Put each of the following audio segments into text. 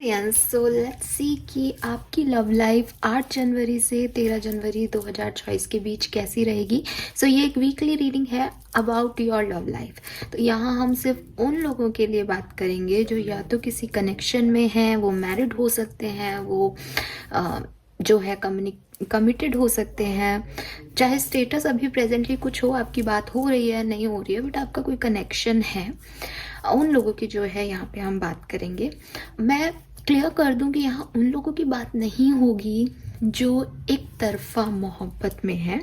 So let's see कि आपकी love life 8 जनवरी से 13 जनवरी 2024 के बीच कैसी रहेगी। ये एक वीकली रीडिंग है अबाउट योर लव लाइफ। तो यहाँ हम सिर्फ उन लोगों के लिए बात करेंगे जो या तो किसी कनेक्शन में हैं, वो मैरिड हो सकते हैं, वो जो है कमिटेड हो सकते हैं, चाहे स्टेटस अभी प्रेजेंटली कुछ हो, आपकी बात हो रही है नहीं हो रही है, बट आपका कोई कनेक्शन है, उन लोगों की जो है यहाँ पे हम बात करेंगे। मैं क्लियर कर दूं कि यहाँ उन लोगों की बात नहीं होगी जो एक तरफा मोहब्बत में है,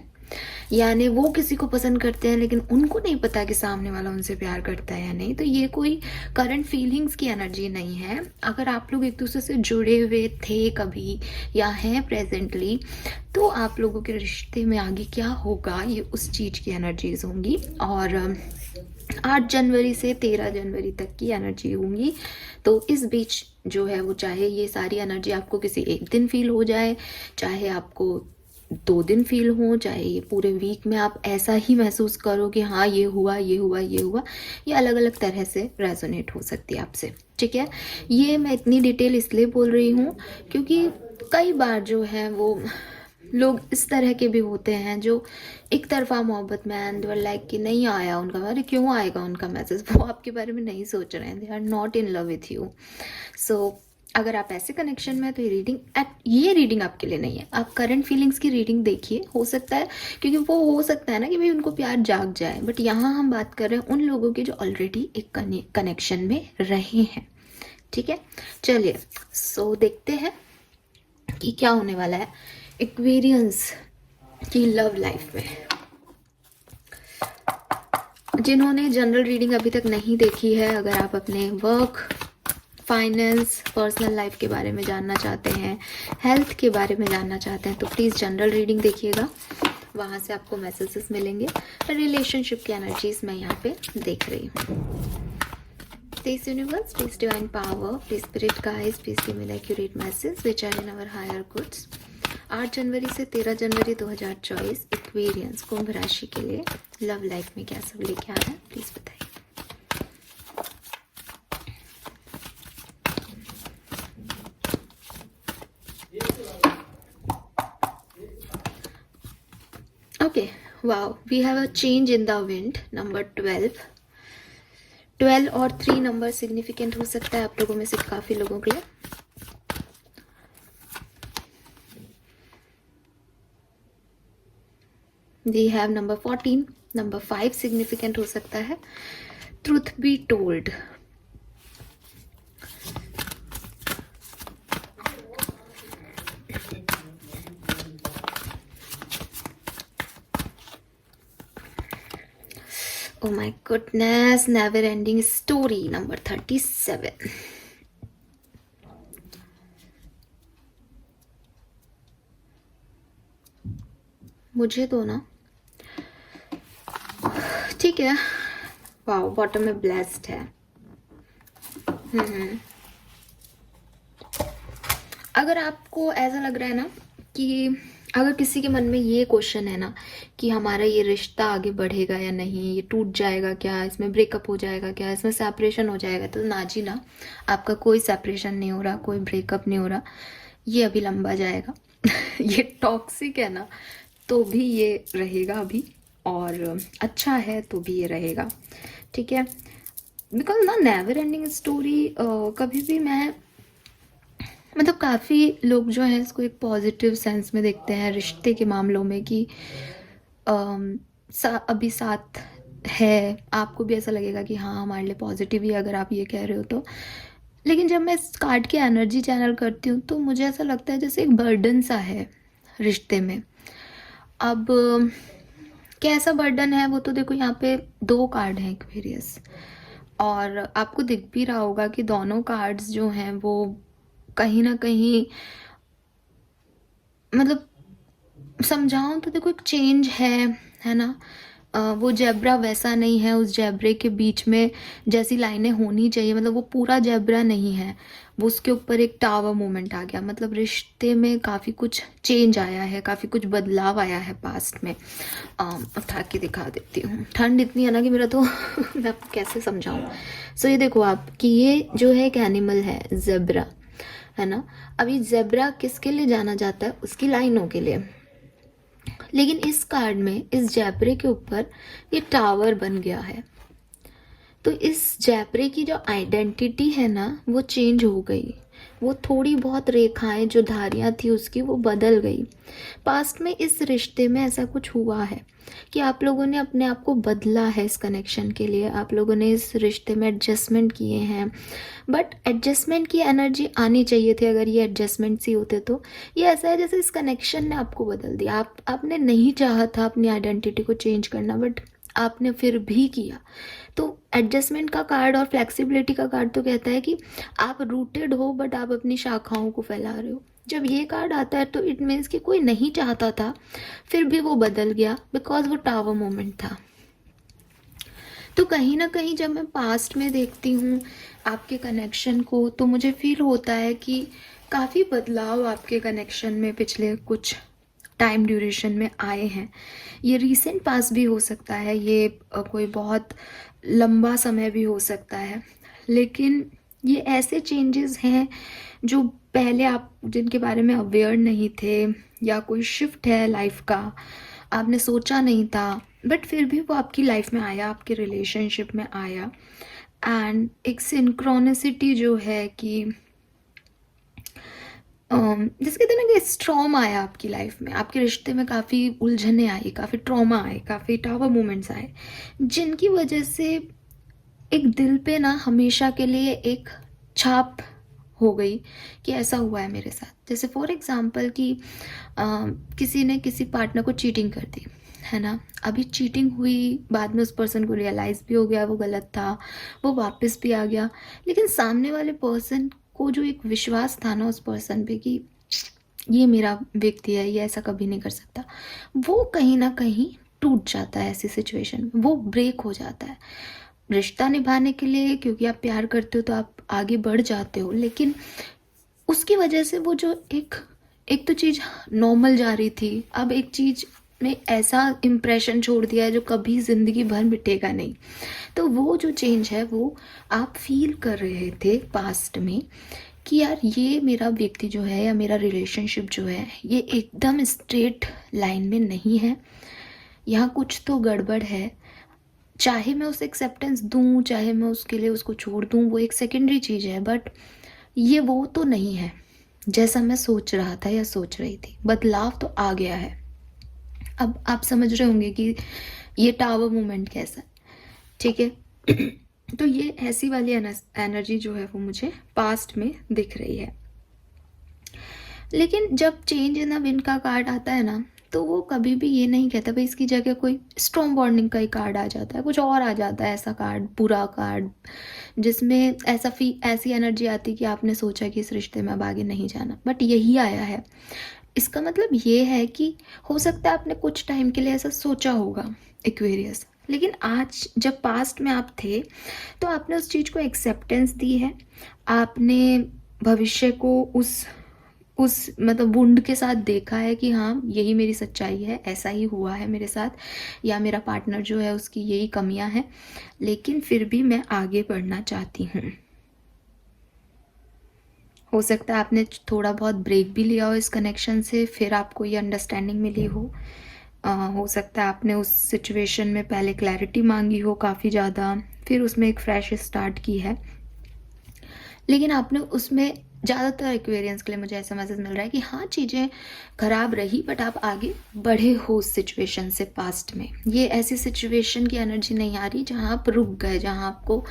यानी वो किसी को पसंद करते हैं लेकिन उनको नहीं पता कि सामने वाला उनसे प्यार करता है या नहीं। तो ये कोई करंट फीलिंग्स की एनर्जी नहीं है। अगर आप लोग एक दूसरे से जुड़े हुए थे कभी या हैं प्रेजेंटली, तो आप लोगों के रिश्ते में आगे क्या होगा ये उस चीज़ की एनर्जीज होंगी। और 8 जनवरी से 13 जनवरी तक की एनर्जी होंगी। तो इस बीच जो है वो, चाहे ये सारी एनर्जी आपको किसी एक दिन फील हो जाए, चाहे आपको 2 दिन फील हो, चाहे ये पूरे वीक में आप ऐसा ही महसूस करो कि हाँ ये हुआ ये हुआ ये हुआ, ये अलग अलग तरह से रेजोनेट हो सकती है आपसे। ठीक है, ये मैं इतनी डिटेल इसलिए बोल रही हूँ क्योंकि कई बार जो है वो लोग इस तरह के भी होते हैं जो एक तरफा मोहब्बत में एंड लाइक कि नहीं आया उनका, अरे क्यों आएगा उनका मैसेज, वो आपके बारे में नहीं सोच रहे हैं, they are not in love with you. अगर आप ऐसे कनेक्शन में है तो ये रीडिंग आपके लिए नहीं है। आप करंट फीलिंग्स की रीडिंग देखिए, हो सकता है, क्योंकि वो हो सकता है ना कि भाई उनको प्यार जाग जाए, बट यहाँ हम बात कर रहे हैं उन लोगों की जो ऑलरेडी एक कनेक्शन में रहे हैं। ठीक है, चलिए देखते हैं कि क्या होने वाला है एक्वेरियंस की लव लाइफ में। जिन्होंने जनरल रीडिंग अभी तक नहीं देखी है, अगर आप अपने वर्क, फाइनेंस, पर्सनल लाइफ के बारे में जानना चाहते हैं, हेल्थ के बारे में जानना चाहते हैं, तो प्लीज़ जनरल रीडिंग देखिएगा, वहाँ से आपको मैसेजेस मिलेंगे। रिलेशनशिप की एनर्जीज मैं यहाँ पे देख रही हूँ। Please universe, please divine power, please spirit guides, please give me the accurate message which are in our higher goods। 8 जनवरी से 13 जनवरी 2024 एक्वेरियंस कुंभ राशि के लिए लव लाइफ में क्या सब लेके आ रहा है, प्लीज बताइए। Okay, wow, we have a change in the wind, number 12 और 3 नंबर सिग्निफिकेंट हो सकता है आप लोगों में से काफी लोगों के लिए। We have number 14, number 5 significant हो सकता है। Truth be told, oh my goodness, never ending story, number 37। मुझे तो ना ठीक है, वाओ, बॉटम में ब्लेस्ड है। अगर आपको ऐसा लग रहा है ना कि अगर किसी के मन में ये क्वेश्चन है ना कि हमारा ये रिश्ता आगे बढ़ेगा या नहीं, ये टूट जाएगा क्या, इसमें ब्रेकअप हो जाएगा क्या, इसमें सेपरेशन हो जाएगा, तो ना जी ना, आपका कोई सेपरेशन नहीं हो रहा, कोई ब्रेकअप नहीं हो रहा, ये अभी लंबा जाएगा। ये टॉक्सिक है ना तो भी ये रहेगा अभी, और अच्छा है तो भी ये रहेगा। ठीक है, बिकॉज ना नेवर एंडिंग स्टोरी कभी भी मैं मतलब काफ़ी लोग जो है इसको एक पॉजिटिव सेंस में देखते हैं रिश्ते के मामलों में कि अभी साथ है, आपको भी ऐसा लगेगा कि हाँ हमारे लिए पॉजिटिव ही, अगर आप ये कह रहे हो तो। लेकिन जब मैं इस कार्ड की एनर्जी चैनल करती हूँ तो मुझे ऐसा लगता है जैसे एक बर्डन सा है रिश्ते में। अब कैसा बर्डन है वो तो देखो, यहाँ पे 2 कार्ड हैं एक्वेरियस, और आपको दिख भी रहा होगा कि दोनों कार्ड्स जो हैं वो कहीं ना कहीं, मतलब समझाऊं तो देखो एक चेंज है ना। वो जेब्रा वैसा नहीं है, उस जेब्रे के बीच में जैसी लाइनें होनी चाहिए, मतलब वो पूरा जेब्रा नहीं है, वो उसके ऊपर एक टावर मोमेंट आ गया। मतलब रिश्ते में काफ़ी कुछ चेंज आया है, काफ़ी कुछ बदलाव आया है पास्ट में। उठा के दिखा देती हूँ, ठंड इतनी है ना कि मेरा तो मैं आपको कैसे समझाऊँ। ये देखो आप कि ये जो है एक एनिमल है जेब्रा, है ना। अभी ज़ेब्रा किसके लिए जाना जाता है? उसकी लाइनों के लिए। लेकिन इस कार्ड में इस ज़ेब्रे के ऊपर ये टावर बन गया है, तो इस ज़ेब्रे की जो आइडेंटिटी है ना वो चेंज हो गई। वो थोड़ी बहुत रेखाएं जो धारियां थी उसकी वो बदल गई। पास्ट में इस रिश्ते में ऐसा कुछ हुआ है कि आप लोगों ने अपने आप को बदला है इस कनेक्शन के लिए, आप लोगों ने इस रिश्ते में एडजस्टमेंट किए हैं। बट एडजस्टमेंट की एनर्जी आनी चाहिए थी अगर ये एडजस्टमेंट सी होते तो। ये ऐसा है जैसे इस कनेक्शन ने आपको बदल दिया। आपने नहीं चाहा था अपनी आइडेंटिटी को चेंज करना, बट आपने फिर भी किया। तो एडजस्टमेंट का कार्ड और फ्लेक्सिबिलिटी का कार्ड तो कहता है कि आप रूटेड हो बट आप अपनी शाखाओं को फैला रहे हो। जब ये कार्ड आता है तो इट मीन्स कि कोई नहीं चाहता था फिर भी वो बदल गया, बिकॉज वो टावर मोमेंट था। तो कहीं ना कहीं जब मैं पास्ट में देखती हूँ आपके कनेक्शन को तो मुझे फील होता है कि काफ़ी बदलाव आपके कनेक्शन में पिछले कुछ टाइम ड्यूरेशन में आए हैं। ये रीसेंट पास भी हो सकता है, ये कोई बहुत लंबा समय भी हो सकता है, लेकिन ये ऐसे चेंजेस हैं जो पहले आप जिनके बारे में अवेयर नहीं थे, या कोई शिफ्ट है लाइफ का आपने सोचा नहीं था, बट फिर भी वो आपकी लाइफ में आया, आपके रिलेशनशिप में आया। एंड एक सिंक्रोनिसिटी जो है कि जैसे कहते हैं ना कि स्ट्रॉम आया आपकी लाइफ में, आपके रिश्ते में काफ़ी उलझने आई, काफ़ी ट्रॉमा आए, काफ़ी टावर मोमेंट्स आए, जिनकी वजह से एक दिल पे ना हमेशा के लिए एक छाप हो गई कि ऐसा हुआ है मेरे साथ। जैसे फॉर एग्जांपल कि किसी ने किसी पार्टनर को चीटिंग कर दी, है ना। अभी चीटिंग हुई, बाद में उस पर्सन को रियलाइज़ भी हो गया वो गलत था, वो वापस भी आ गया, लेकिन सामने वाले पर्सन को जो एक विश्वास था ना उस पर्सन पे कि ये मेरा व्यक्ति है, ये ऐसा कभी नहीं कर सकता, वो कहीं ना कहीं टूट जाता है ऐसी सिचुएशन में, वो ब्रेक हो जाता है। रिश्ता निभाने के लिए क्योंकि आप प्यार करते हो तो आप आगे बढ़ जाते हो, लेकिन उसकी वजह से वो जो एक तो चीज़ नॉर्मल जा रही थी, अब एक चीज़ में ऐसा इम्प्रेशन छोड़ दिया है जो कभी ज़िंदगी भर मिटेगा नहीं। तो वो जो चेंज है वो आप फील कर रहे थे पास्ट में कि यार ये मेरा व्यक्ति जो है या मेरा रिलेशनशिप जो है ये एकदम स्ट्रेट लाइन में नहीं है, यहाँ कुछ तो गड़बड़ है। चाहे मैं उसे एक्सेप्टेंस दूँ, चाहे मैं उसके लिए उसको छोड़ दूँ, वो एक सेकेंडरी चीज़ है, बट ये वो तो नहीं है जैसा मैं सोच रहा था या सोच रही थी। बदलाव तो आ गया है। अब आप समझ रहे होंगे कि ये टावर मूवमेंट कैसा है, ठीक है। तो ये ऐसी वाली एनर्जी जो है वो मुझे पास्ट में दिख रही है। लेकिन जब चेंज इन द विंड का कार्ड आता है ना तो वो कभी भी ये नहीं कहता भाई इसकी जगह कोई स्ट्रॉन्ग बॉन्डिंग का ही कार्ड आ जाता है, कुछ और आ जाता है ऐसा कार्ड, बुरा कार्ड, जिसमें ऐसी एनर्जी आती कि आपने सोचा कि इस रिश्ते में अब आगे नहीं जाना, बट यही आया है। इसका मतलब ये है कि हो सकता है आपने कुछ टाइम के लिए ऐसा सोचा होगा एक्वेरियस, लेकिन आज जब पास्ट में आप थे तो आपने उस चीज़ को एक्सेप्टेंस दी है, आपने भविष्य को उस मतलब वुंड के साथ देखा है कि हाँ यही मेरी सच्चाई है, ऐसा ही हुआ है मेरे साथ, या मेरा पार्टनर जो है उसकी यही कमियां हैं, लेकिन फिर भी मैं आगे बढ़ना चाहती हूँ। हो सकता है आपने थोड़ा बहुत ब्रेक भी लिया हो इस कनेक्शन से, फिर आपको ये अंडरस्टैंडिंग मिली हो सकता है आपने उस सिचुएशन में पहले क्लैरिटी मांगी हो काफ़ी ज़्यादा, फिर उसमें एक फ्रेश स्टार्ट की है, लेकिन आपने उसमें ज़्यादातर एक्वेरियंस के लिए मुझे ऐसा मैसेज मिल रहा है कि हाँ चीज़ें ख़राब रही बट आप आगे बढ़े हो उस सिचुएशन से पास्ट में। ये ऐसी सिचुएशन की एनर्जी नहीं आ रही जहाँ आप रुक गए, जहाँ आपको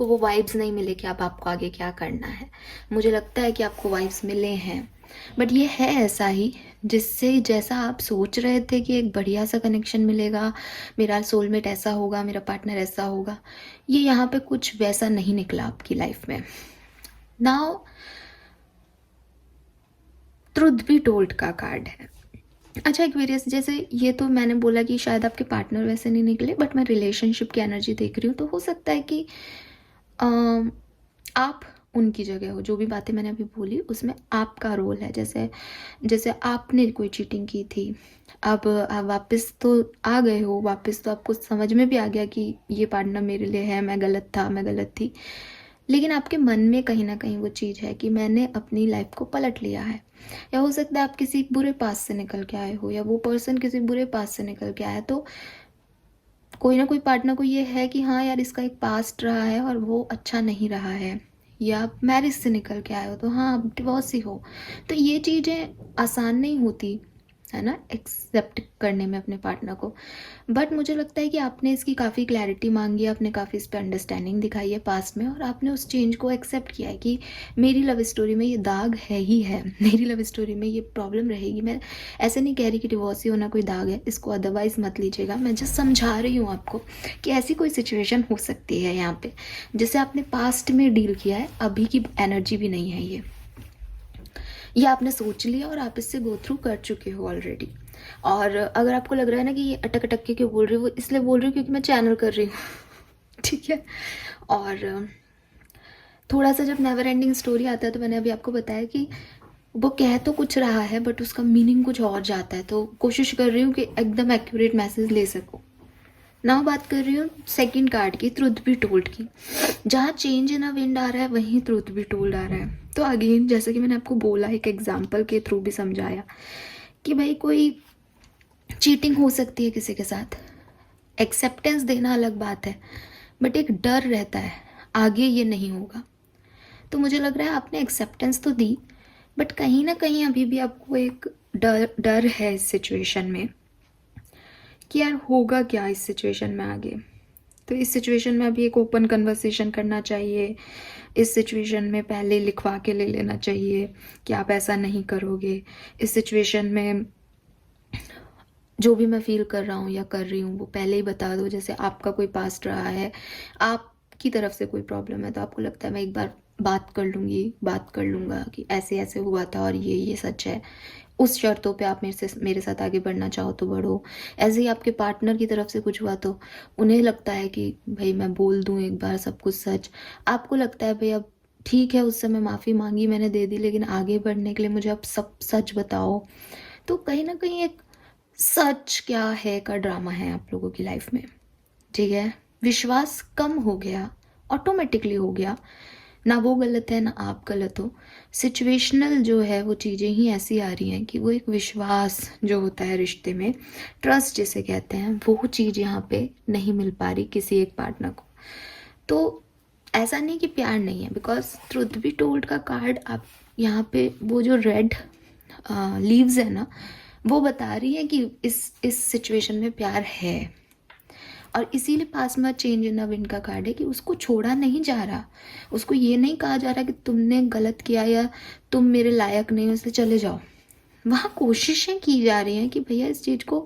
वो वाइब्स नहीं मिले कि अब आपको आगे क्या करना है। मुझे लगता है कि आपको वाइब्स मिले हैं, बट ये है ऐसा ही जिससे जैसा आप सोच रहे थे कि एक बढ़िया सा कनेक्शन मिलेगा, मेरा सोलमेट ऐसा होगा, मेरा पार्टनर ऐसा होगा, ये यहाँ पे कुछ वैसा नहीं निकला आपकी लाइफ में। नाउ ट्रुथ बी टोल्ड का कार्ड है। अच्छा एक्वेरियस, जैसे ये तो मैंने बोला कि शायद आपके पार्टनर वैसे नहीं निकले, बट मैं रिलेशनशिप की एनर्जी देख रही हूँ, तो हो सकता है कि आप उनकी जगह हो। जो भी बातें मैंने अभी बोली उसमें आपका रोल है। जैसे आपने कोई चीटिंग की थी, अब आप वापस तो आ गए हो, वापस तो आपको समझ में भी आ गया कि ये पार्टनर मेरे लिए है, मैं गलत था, मैं गलत थी, लेकिन आपके मन में कहीं ना कहीं वो चीज़ है कि मैंने अपनी लाइफ को पलट लिया है। या हो सकता है आप किसी बुरे पास से निकल के आए हो, या वो पर्सन किसी बुरे पास से निकल के आया है। तो कोई ना कोई पार्टनर को ये है कि हाँ यार, इसका एक पास्ट रहा है और वो अच्छा नहीं रहा है। या आप मैरिज से निकल के आए हो तो हाँ, आप डिवोर्स ही हो। तो ये चीज़ें आसान नहीं होती है ना, एक्सेप्ट करने में अपने पार्टनर को। बट मुझे लगता है कि आपने इसकी काफ़ी क्लैरिटी मांगी है, आपने काफ़ी इस पर अंडरस्टैंडिंग दिखाई है पास्ट में, और आपने उस चेंज को एक्सेप्ट किया है कि मेरी लव स्टोरी में ये दाग है ही है, मेरी लव स्टोरी में ये प्रॉब्लम रहेगी। मैं ऐसे नहीं कह रही कि डिवोर्स ही होना कोई दाग है, इसको अदरवाइज मत लीजिएगा। मैं जस्ट समझा रही हूँ आपको कि ऐसी कोई सिचुएशन हो सकती है यहाँ पे, जिसे आपने पास्ट में डील किया है, अभी की एनर्जी भी नहीं है ये आपने सोच लिया और आप इससे गो थ्रू कर चुके हो ऑलरेडी। और अगर आपको लग रहा है ना कि ये अटक अटक के क्यों बोल रही हूँ, इसलिए बोल रही हूँ क्योंकि मैं चैनल कर रही हूँ ठीक है। और थोड़ा सा जब नेवर एंडिंग स्टोरी आता है तो मैंने अभी आपको बताया कि वो कह तो कुछ रहा है बट उसका मीनिंग कुछ और जाता है, तो कोशिश कर रही हूँ कि एकदम एक्यूरेट मैसेज ले सकूँ। नाउ बात कर रही हूँ सेकंड कार्ड की, ट्रुथ बी टोल्ड की। जहाँ चेंज इन अ विंड आ रहा है वहीं ट्रुथ बी टोल्ड आ रहा है। तो अगेन जैसे कि मैंने आपको बोला, एक एग्जांपल के थ्रू भी समझाया कि भाई कोई चीटिंग हो सकती है किसी के साथ, एक्सेप्टेंस देना अलग बात है, बट एक डर रहता है आगे ये नहीं होगा। तो मुझे लग रहा है आपने एक्सेप्टेंस तो दी, बट कहीं ना कहीं अभी भी आपको एक डर है इस सिचुएशन में कि यार होगा क्या इस सिचुएशन में आगे। तो इस सिचुएशन में अभी एक ओपन कन्वर्सेशन करना चाहिए, इस सिचुएशन में पहले लिखवा के ले लेना चाहिए कि आप ऐसा नहीं करोगे। इस सिचुएशन में जो भी मैं फील कर रहा हूँ या कर रही हूँ वो पहले ही बता दो। जैसे आपका कोई पास्ट रहा है, आपकी तरफ से कोई प्रॉब्लम है, तो आपको लगता है मैं एक बार बात कर लूँगा कि ऐसे ऐसे हुआ था और ये सच है, उस शर्तों पे आप मेरे साथ आगे बढ़ना चाहो तो बढ़ो। ऐसे ही आपके पार्टनर की तरफ से कुछ हुआ तो उन्हें लगता है कि भाई मैं बोल दूँ एक बार सब कुछ सच। आपको लगता है भाई अब ठीक है, उस समय माफ़ी मांगी मैंने, दे दी, लेकिन आगे बढ़ने के लिए मुझे अब सब सच बताओ। तो कहीं ना कहीं एक सच क्या है का ड्रामा है आप लोगों की लाइफ में, ठीक है। विश्वास कम हो गया, ऑटोमेटिकली हो गया, ना वो गलत है ना आप गलत हो। सिचुएशनल जो है वो चीज़ें ही ऐसी आ रही हैं कि वो एक विश्वास जो होता है रिश्ते में, ट्रस्ट जिसे कहते हैं, वो चीज़ यहाँ पे नहीं मिल पा रही किसी एक पार्टनर को। तो ऐसा नहीं कि प्यार नहीं है, बिकॉज ट्रुथ बी टोल्ड का कार्ड आप यहाँ पे वो जो रेड लीव्स है ना, वो बता रही है कि इस सिचुएशन में प्यार है। और इसीलिए पास में चेंज इन अ विंड का कार्ड है कि उसको छोड़ा नहीं जा रहा, उसको ये नहीं कहा जा रहा कि तुमने गलत किया या तुम मेरे लायक नहीं हो इसलिए चले जाओ। वहाँ कोशिशें की जा रही हैं कि भैया इस चीज़ को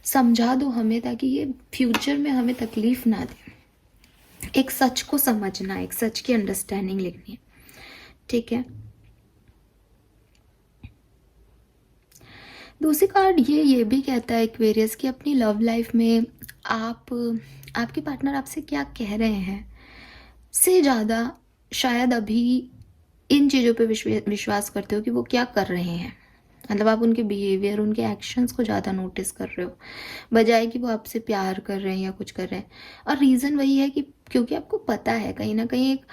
समझा दो हमें, ताकि ये फ्यूचर में हमें तकलीफ ना दे। एक सच को समझना, एक सच की अंडरस्टैंडिंग लेनी है, ठीक है। दूसरी कार्ड ये भी कहता है एक्वेरियस कि अपनी लव लाइफ में आपके पार्टनर आपसे क्या कह रहे हैं से ज़्यादा शायद अभी इन चीज़ों पे विश्वास करते हो कि वो क्या कर रहे हैं। मतलब आप उनके बिहेवियर, उनके एक्शंस को ज़्यादा नोटिस कर रहे हो, बजाय कि वो आपसे प्यार कर रहे हैं या कुछ कर रहे हैं। और रीज़न वही है कि क्योंकि आपको पता है कहीं ना कहीं एक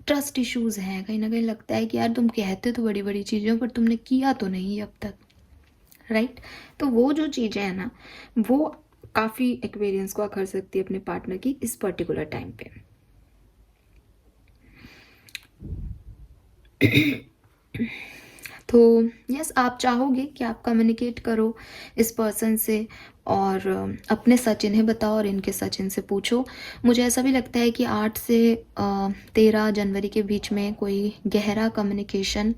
ट्रस्ट इश्यूज़ हैं, कहीं ना कहीं लगता है कि यार तुम कहते तो बड़ी बड़ी चीज़ें पर तुमने किया तो नहीं अब तक, राइट। तो वो जो चीज़ें हैं ना, वो काफ़ी एक्वेरियंस को आकर सकती है अपने पार्टनर की इस पर्टिकुलर टाइम पे। तो यस, आप चाहोगे कि आप कम्युनिकेट करो इस पर्सन से और अपने सच इन्हें बताओ और इनके सच इनसे पूछो। मुझे ऐसा भी लगता है कि 8 से 13 जनवरी के बीच में कोई गहरा कम्युनिकेशन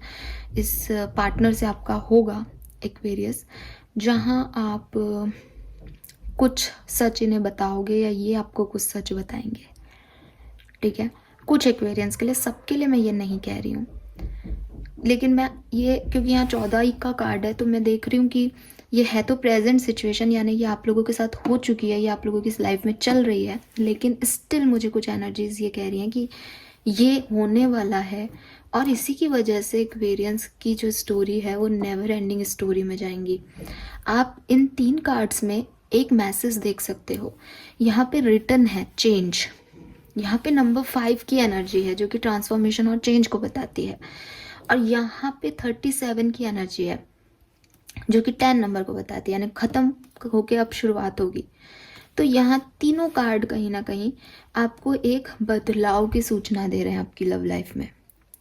इस पार्टनर से आपका होगा एक्वेरियस, जहाँ आप कुछ सच इन्हें बताओगे या ये आपको कुछ सच बताएंगे, ठीक है। कुछ एक्वेरियंस के लिए, सबके लिए मैं ये नहीं कह रही हूँ, लेकिन मैं ये क्योंकि यहाँ 14 का कार्ड है तो मैं देख रही हूँ कि ये है तो प्रेजेंट सिचुएशन, यानी ये आप लोगों के साथ हो चुकी है, ये आप लोगों की लाइफ में चल रही है, लेकिन स्टिल मुझे कुछ एनर्जीज ये कह रही हैं कि ये होने वाला है। और इसी की वजह से एक्वेरियंस की जो स्टोरी है वो नेवर एंडिंग स्टोरी में जाएंगी। आप इन 3 कार्ड्स में एक मैसेज देख सकते हो, यहाँ पे रिटन है चेंज, यहाँ पे नंबर 5 की एनर्जी है जो कि ट्रांसफॉर्मेशन और चेंज को बताती है, और यहाँ पे 37 की एनर्जी है जो कि 10 नंबर को बताती है, यानी ख़त्म होके अब शुरुआत होगी। तो यहाँ तीनों कार्ड कहीं ना कहीं आपको एक बदलाव की सूचना दे रहे हैं आपकी लव लाइफ में,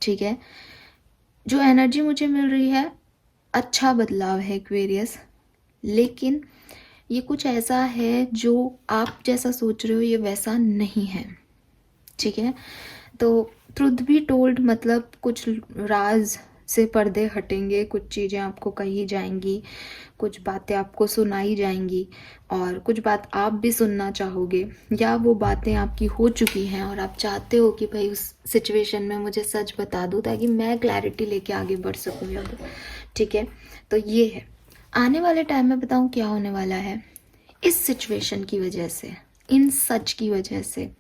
ठीक है। जो एनर्जी मुझे मिल रही है, अच्छा बदलाव है एक्वेरियस, लेकिन ये कुछ ऐसा है जो आप जैसा सोच रहे हो ये वैसा नहीं है, ठीक है। तो ट्रुथ बी टोल्ड मतलब कुछ राज से पर्दे हटेंगे, कुछ चीज़ें आपको कही जाएंगी, कुछ बातें आपको सुनाई जाएंगी, और कुछ बात आप भी सुनना चाहोगे, या वो बातें आपकी हो चुकी हैं और आप चाहते हो कि भाई उस सिचुएशन में मुझे सच बता दो ताकि मैं क्लैरिटी लेके आगे बढ़ सकूँ अब, ठीक है। तो ये है आने वाले टाइम में बताऊँ क्या होने वाला है। इस सिचुएशन की वजह से, इन सच की वजह से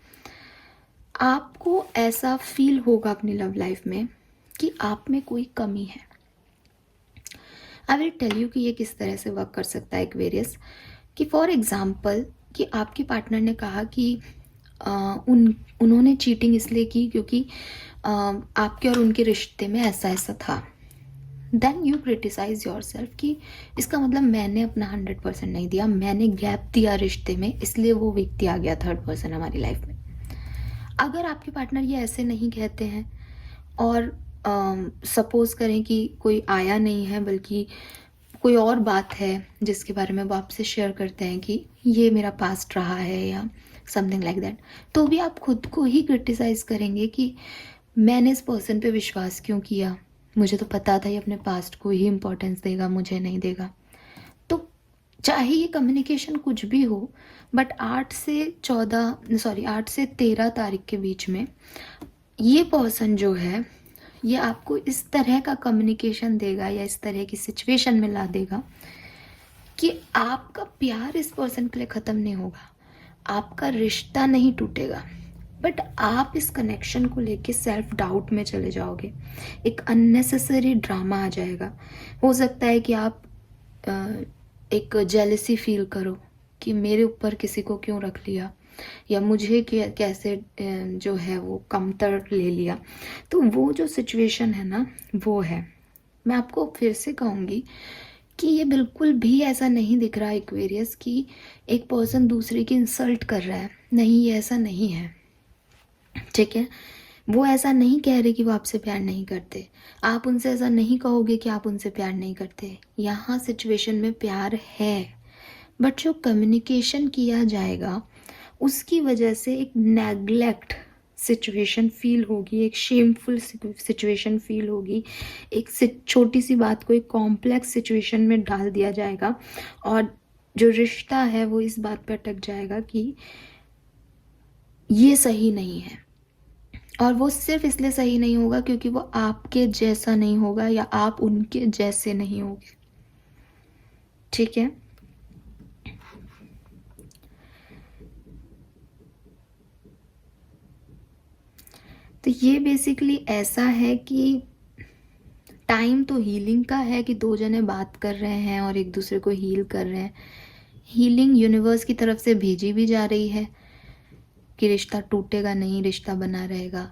आपको ऐसा फील होगा अपनी लव लाइफ में कि आप में कोई कमी है। आई विल टेल यू कि ये किस तरह से वर्क कर सकता है एक्वेरियस, कि फॉर एग्जाम्पल कि आपके पार्टनर ने कहा कि उन्होंने चीटिंग इसलिए की क्योंकि आपके और उनके रिश्ते में ऐसा ऐसा था। Then you criticise yourself कि इसका मतलब मैंने अपना 100% नहीं दिया, मैंने गैप दिया रिश्ते में, इसलिए वो व्यक्ति आ गया थर्ड पर्सन हमारी लाइफ में। अगर आपके पार्टनर ये ऐसे नहीं कहते हैं और सपोज करें कि कोई आया नहीं है बल्कि कोई और बात है जिसके बारे में वो आपसे शेयर करते हैं कि ये मेरा पास्ट रहा है या समथिंग लाइक दैट, तो भी आप खुद को ही क्रिटिसाइज करेंगे कि मैंने इस पर्सन पे विश्वास क्यों किया, मुझे तो पता था ये अपने पास्ट को ही इम्पोर्टेंस देगा, मुझे नहीं देगा। तो चाहे ये कम्युनिकेशन कुछ भी हो, बट 8 से 13 तारीख के बीच में ये पर्सन जो है ये आपको इस तरह का कम्युनिकेशन देगा या इस तरह की सिचुएशन में ला देगा कि आपका प्यार इस पर्सन के लिए ख़त्म नहीं होगा, आपका रिश्ता नहीं टूटेगा, बट आप इस कनेक्शन को लेके सेल्फ डाउट में चले जाओगे, एक अननेसेसरी ड्रामा आ जाएगा। हो सकता है कि आप एक जेलसी फील करो कि मेरे ऊपर किसी को क्यों रख लिया, या मुझे कैसे जो है वो कमतर ले लिया। तो वो जो सिचुएशन है ना वो है, मैं आपको फिर से कहूँगी कि ये बिल्कुल भी ऐसा नहीं दिख रहा एक्वेरियस कि एक पर्सन दूसरे की इंसल्ट कर रहा है, नहीं ये ऐसा नहीं है, ठीक है। वो ऐसा नहीं कह रहे कि वो आपसे प्यार नहीं करते, आप उनसे ऐसा नहीं कहोगे कि आप उनसे प्यार नहीं करते। यहाँ सिचुएशन में प्यार है, बट जो कम्युनिकेशन किया जाएगा उसकी वजह से एक नेग्लेक्ट सिचुएशन फील होगी, एक शेमफुल सिचुएशन फील होगी, एक छोटी सी बात को एक कॉम्प्लेक्स सिचुएशन में डाल दिया जाएगा, और जो रिश्ता है वो इस बात पर अटक जाएगा कि ये सही नहीं है। और वो सिर्फ इसलिए सही नहीं होगा क्योंकि वो आपके जैसा नहीं होगा या आप उनके जैसे नहीं होगे, ठीक है। तो ये बेसिकली ऐसा है कि टाइम तो हीलिंग का है कि दो जने बात कर रहे हैं और एक दूसरे को हील कर रहे हैं। हीलिंग यूनिवर्स की तरफ से भेजी भी जा रही है कि रिश्ता टूटेगा नहीं, रिश्ता बना रहेगा,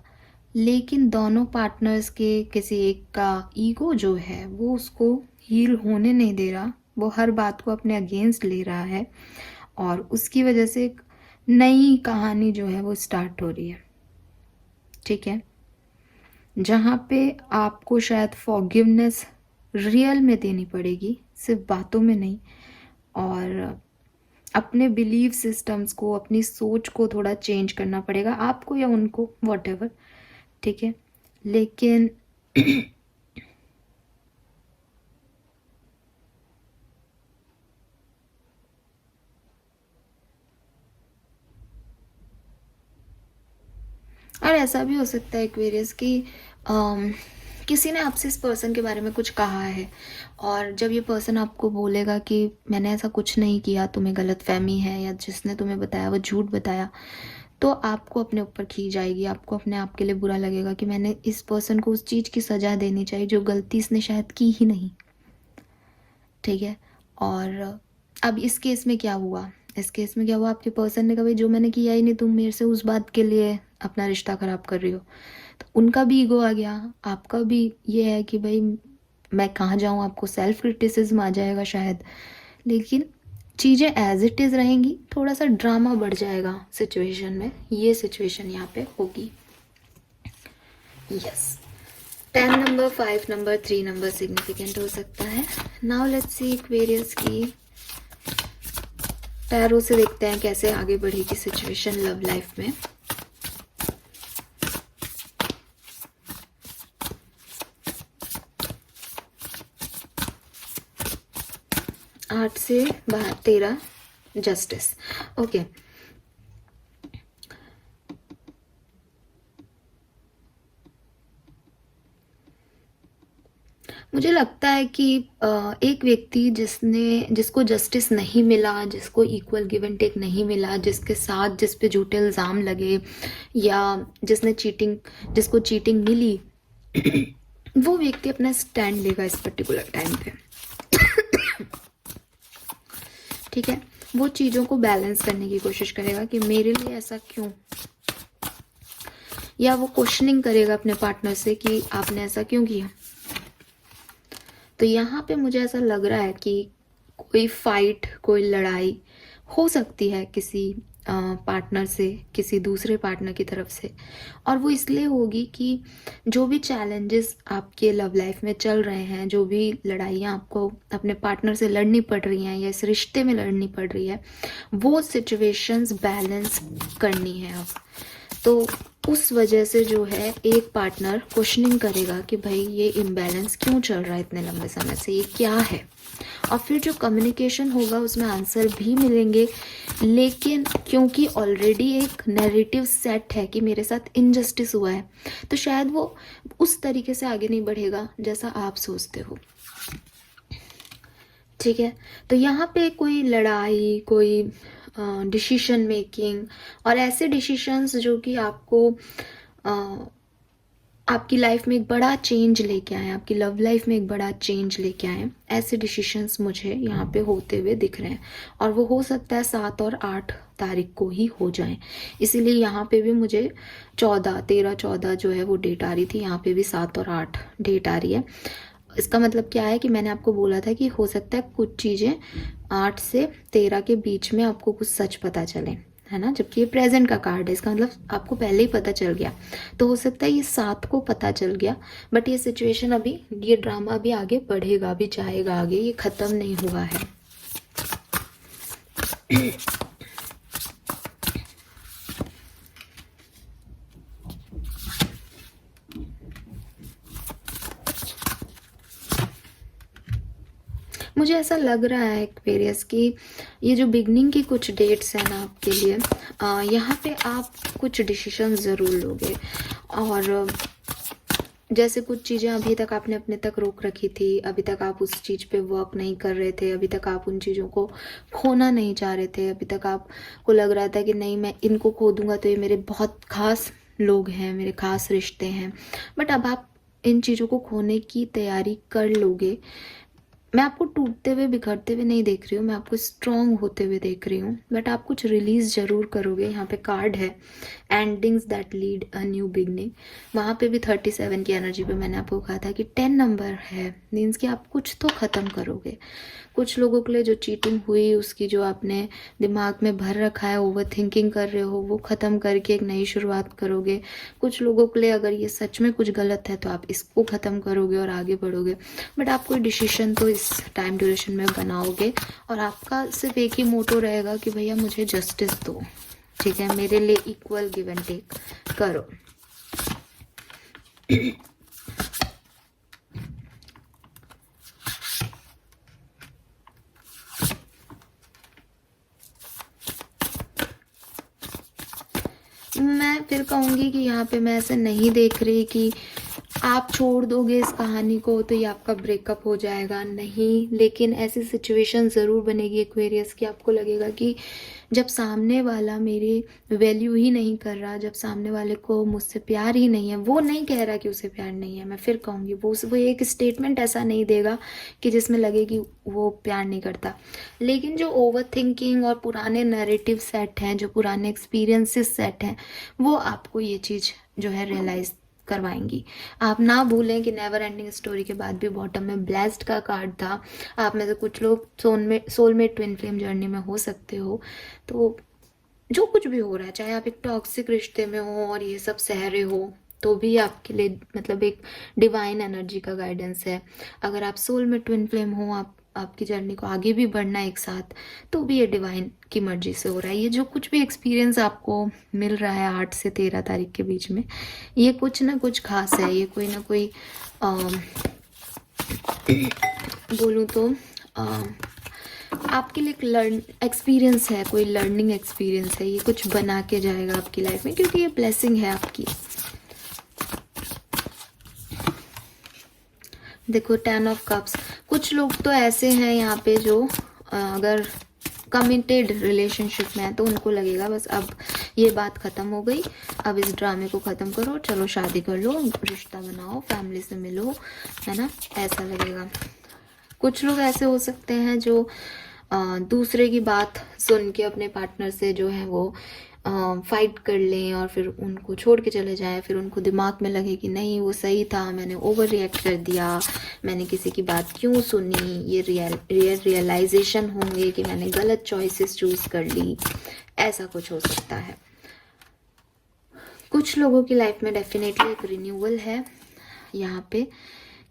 लेकिन दोनों पार्टनर्स के किसी एक का ईगो जो है वो उसको हील होने नहीं दे रहा, वो हर बात को अपने अगेंस्ट ले रहा है, और उसकी वजह से एक नई कहानी जो है वो स्टार्ट हो रही है, ठीक है। जहाँ पे आपको शायद फॉरगिवनेस रियल में देनी पड़ेगी, सिर्फ बातों में नहीं, और अपने बिलीव सिस्टम्स को, अपनी सोच को थोड़ा चेंज करना पड़ेगा आपको या उनको, वॉटेवर, ठीक है। लेकिन और ऐसा भी हो सकता है एक्वेरियस कि किसी ने आपसे इस पर्सन के बारे में कुछ कहा है, और जब ये पर्सन आपको बोलेगा कि मैंने ऐसा कुछ नहीं किया, तुम्हें गलतफहमी है, या जिसने तुम्हें बताया वो झूठ बताया, तो आपको अपने ऊपर खींच आएगी, आपको अपने आप के लिए बुरा लगेगा कि मैंने इस पर्सन को उस चीज़ की सज़ा देनी चाहिए जो गलती इसने शायद की ही नहीं, ठीक है। और अब इस केस में क्या हुआ, इस केस में क्या हुआ, आपके पर्सन ने कहा भाई जो मैंने किया ही नहीं, तुम मेरे से उस बात के लिए अपना रिश्ता खराब कर रही हो। तो उनका भी ईगो आ गया, आपका भी ये है कि भाई मैं कहाँ जाऊँ, आपको सेल्फ क्रिटिसिज्म आ जाएगा शायद। लेकिन चीज़ें एज इट इज़ रहेंगी, थोड़ा सा ड्रामा बढ़ जाएगा सिचुएशन में, ये सिचुएशन यहाँ पे होगी। Yes, 10 number, 5 number, 3 number significant हो सकता है। नाउ लेट्स सी एक्वेरियस की टैरो से देखते हैं कैसे आगे बढ़ेगी सिचुएशन लव लाइफ में। आठ से 13 जस्टिस। ओके, मुझे लगता है कि एक व्यक्ति जिसको जस्टिस नहीं मिला, जिसको इक्वल गिव एंड टेक नहीं मिला, जिसके साथ जिस पे झूठे इल्ज़ाम लगे, या जिसको चीटिंग मिली, वो व्यक्ति अपना स्टैंड लेगा इस पर्टिकुलर टाइम पे। ठीक है, वो चीज़ों को बैलेंस करने की कोशिश करेगा कि मेरे लिए ऐसा क्यों, या वो क्वेश्चनिंग करेगा अपने पार्टनर से कि आपने ऐसा क्यों किया। तो यहाँ पे मुझे ऐसा लग रहा है कि कोई फाइट, कोई लड़ाई हो सकती है किसी पार्टनर से, किसी दूसरे पार्टनर की तरफ से, और वो इसलिए होगी कि जो भी चैलेंजेस आपके लव लाइफ में चल रहे हैं, जो भी लड़ाइयाँ आपको अपने पार्टनर से लड़नी पड़ रही हैं या इस रिश्ते में लड़नी पड़ रही है, वो सिचुएशंस बैलेंस करनी है अब। तो उस वजह से जो है एक पार्टनर क्वेश्चनिंग करेगा कि भाई ये इम्बैलेंस क्यों चल रहा है इतने लंबे समय से, ये क्या है। और फिर जो कम्युनिकेशन होगा उसमें आंसर भी मिलेंगे, लेकिन क्योंकि ऑलरेडी एक नैरेटिव सेट है कि मेरे साथ इनजस्टिस हुआ है, तो शायद वो उस तरीके से आगे नहीं बढ़ेगा जैसा आप सोचते हो। ठीक है, तो यहाँ पे कोई लड़ाई, कोई डिसीजन मेकिंग, और ऐसे डिसीशंस जो कि आपको आपकी लाइफ में एक बड़ा चेंज लेके आए, आपकी लव लाइफ में एक बड़ा चेंज लेके आए, ऐसे डिसीशंस मुझे यहाँ पे होते हुए दिख रहे हैं। और वो हो सकता है 7 और 8 तारीख को ही हो जाएं। इसीलिए यहाँ पे भी मुझे 13-14 जो है वो डेट आ रही थी, यहाँ पे भी 7 और 8 डेट आ रही है। इसका मतलब क्या है कि मैंने आपको बोला था कि हो सकता है कुछ चीज़ें 8 से 13 के बीच में आपको कुछ सच पता चले, है ना, जबकि ये प्रेजेंट का कार्ड है, इसका मतलब आपको पहले ही पता चल गया। तो हो सकता है ये 7 को पता चल गया, बट ये सिचुएशन अभी, ये ड्रामा अभी आगे बढ़ेगा, अभी जाएगा आगे, ये ख़त्म नहीं हुआ है। मुझे ऐसा लग रहा है एक्वेरियस कि ये जो बिगनिंग की कुछ डेट्स हैं ना आपके लिए, यहाँ पे आप कुछ डिसीजन ज़रूर लोगे। और जैसे कुछ चीज़ें अभी तक आपने अपने तक रोक रखी थी, अभी तक आप उस चीज़ पे वर्क नहीं कर रहे थे, अभी तक आप उन चीज़ों को खोना नहीं चाह रहे थे, अभी तक आपको लग रहा था कि नहीं मैं इनको खो दूंगा तो ये मेरे बहुत खास लोग हैं, मेरे खास रिश्ते हैं, बट अब आप इन चीज़ों को खोने की तैयारी कर लोगे। मैं आपको टूटते हुए, बिखरते हुए नहीं देख रही हूँ, मैं आपको स्ट्रॉन्ग होते हुए देख रही हूँ, बट आप कुछ रिलीज ज़रूर करोगे। यहाँ पे कार्ड है endings that lead a new beginning, वहाँ पे भी 37 की एनर्जी पे मैंने आपको कहा था कि 10 नंबर है, मीन्स कि आप कुछ तो ख़त्म करोगे। कुछ लोगों के लिए जो चीटिंग हुई उसकी जो आपने दिमाग में भर रखा है, ओवर थिंकिंग कर रहे हो, वो ख़त्म करके एक नई शुरुआत करोगे। कुछ लोगों के लिए अगर ये सच में कुछ गलत है तो आप इसको ख़त्म करोगे और आगे बढ़ोगे, बट आप कोई डिसीजन तो इस टाइम ड्यूरेशन में बनाओगे, और आपका सिर्फ एक ही मोटो रहेगा कि भैया मुझे जस्टिस दो, ठीक है, मेरे लिए इक्वल गिव एंड टेक करो। मैं फिर कहूँगी कि यहाँ पे मैं ऐसे नहीं देख रही कि आप छोड़ दोगे इस कहानी को तो ये आपका ब्रेकअप हो जाएगा, नहीं। लेकिन ऐसी सिचुएशन ज़रूर बनेगी एक्वेरियस कि आपको लगेगा कि जब सामने वाला मेरी वैल्यू ही नहीं कर रहा, जब सामने वाले को मुझसे प्यार ही नहीं है, वो नहीं कह रहा कि उसे प्यार नहीं है, मैं फिर कहूँगी वो एक स्टेटमेंट ऐसा नहीं देगा कि जिसमें लगे कि वो प्यार नहीं करता। लेकिन जो ओवर थिंकिंग और पुराने नैरेटिव सेट हैं, जो पुराने एक्सपीरियंसेस सेट हैं, वो आपको ये चीज़ जो है रियलाइज़ करवाएंगी। आप ना भूलें कि नेवर एंडिंग स्टोरी के बाद भी बॉटम में ब्लेस्ड का कार्ड था। आप में से कुछ लोग सोलमेट ट्विन फ्लेम जर्नी में हो सकते हो। तो जो कुछ भी हो रहा है, चाहे आप एक टॉक्सिक रिश्ते में हो और ये सब सह रहे हो, तो भी आपके लिए मतलब एक डिवाइन एनर्जी का गाइडेंस है। अगर आप सोल में ट्विन फ्लेम हो, आपकी जर्नी को आगे भी बढ़ना एक साथ, तो भी ये डिवाइन की मर्जी से हो रहा है। ये जो कुछ भी एक्सपीरियंस आपको मिल रहा है 8 से 13 तारीख के बीच में, ये कुछ ना कुछ खास है। ये कोई ना कोई बोलूँ तो आपके लिए एक एक्सपीरियंस है, कोई लर्निंग एक्सपीरियंस है। ये कुछ बना के जाएगा आपकी लाइफ में, क्योंकि ये ब्लेसिंग है आपकी। देखो 10 ऑफ कप्स, कुछ लोग तो ऐसे हैं यहाँ पे जो अगर कमिटेड रिलेशनशिप में है तो उनको लगेगा बस अब ये बात ख़त्म हो गई, अब इस ड्रामे को ख़त्म करो, चलो शादी कर लो, रिश्ता बनाओ, फैमिली से मिलो, है ना, ऐसा लगेगा। कुछ लोग ऐसे हो सकते हैं जो दूसरे की बात सुन के अपने पार्टनर से जो है वो फाइट कर लें और फिर उनको छोड़ के चले जाएं। फिर उनको दिमाग में लगे कि नहीं वो सही था, मैंने ओवर रिएक्ट कर दिया, मैंने किसी की बात क्यों सुनी। ये रियलाइजेशन होंगे कि मैंने गलत चॉइसेस चूज़ कर ली, ऐसा कुछ हो सकता है। कुछ लोगों की लाइफ में डेफिनेटली एक रिन्यूअल है यहाँ पे